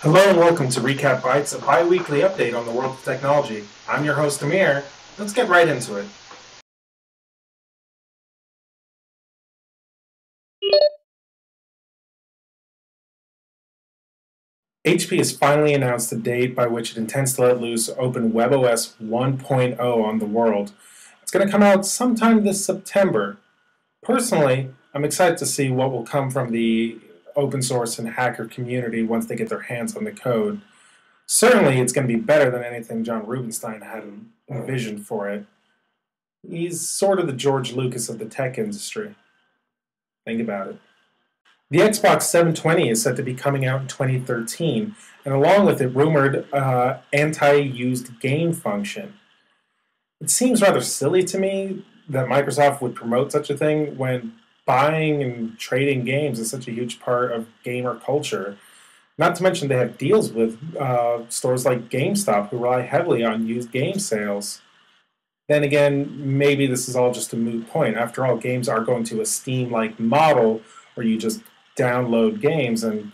Hello and welcome to Recap Bytes, a bi-weekly update on the world of technology. I'm your host, Amir. Let's get right into it. HP has finally announced the date by which it intends to let loose open WebOS 1.0 on the world. It's going to come out sometime this September. Personally, I'm excited to see what will come from the open source and hacker community once they get their hands on the code. Certainly, it's going to be better than anything John Rubinstein had envisioned for it. He's sort of the George Lucas of the tech industry. Think about it. The Xbox 720 is said to be coming out in 2013, and along with it, rumored anti-used game function. It seems rather silly to me that Microsoft would promote such a thing when buying and trading games is such a huge part of gamer culture. Not to mention they have deals with stores like GameStop who rely heavily on used game sales. Then again, maybe this is all just a moot point. After all, games are going to a Steam-like model where you just download games, and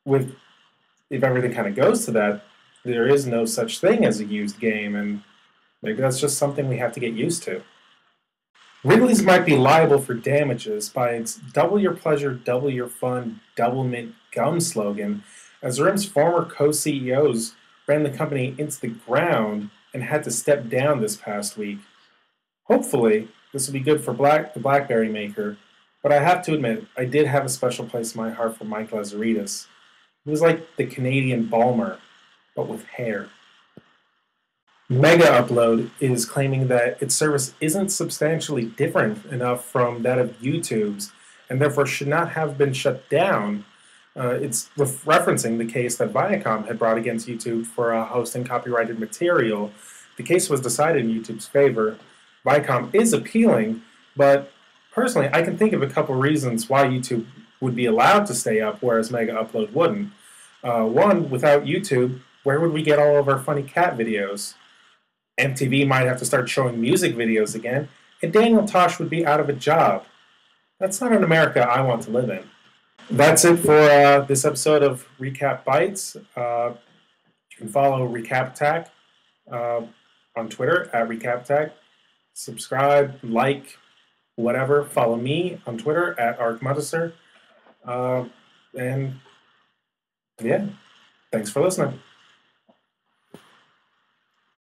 with if everything kind of goes to that, there is no such thing as a used game, and maybe that's just something we have to get used to. Wrigley's might be liable for damages by its double your pleasure, double your fun, double mint gum slogan, as RIM's former co-CEOs ran the company into the ground and had to step down this past week. Hopefully, this will be good for the BlackBerry maker, but I have to admit, I did have a special place in my heart for Mike Lazaridis. He was like the Canadian Balmer, but with hair. MegaUpload is claiming that its service isn't substantially different enough from that of YouTube's, and therefore should not have been shut down. It's referencing the case that Viacom had brought against YouTube for hosting copyrighted material. The case was decided in YouTube's favor. Viacom is appealing, but personally, I can think of a couple reasons why YouTube would be allowed to stay up, whereas MegaUpload wouldn't. One, without YouTube, where would we get all of our funny cat videos? MTV might have to start showing music videos again, and Daniel Tosh would be out of a job. That's not an America I want to live in. That's it for this episode of Recap Bytes. You can follow Recap Attack on Twitter at Recap Attack. Subscribe, like, whatever. Follow me on Twitter at ArcMuddiser. And yeah, thanks for listening.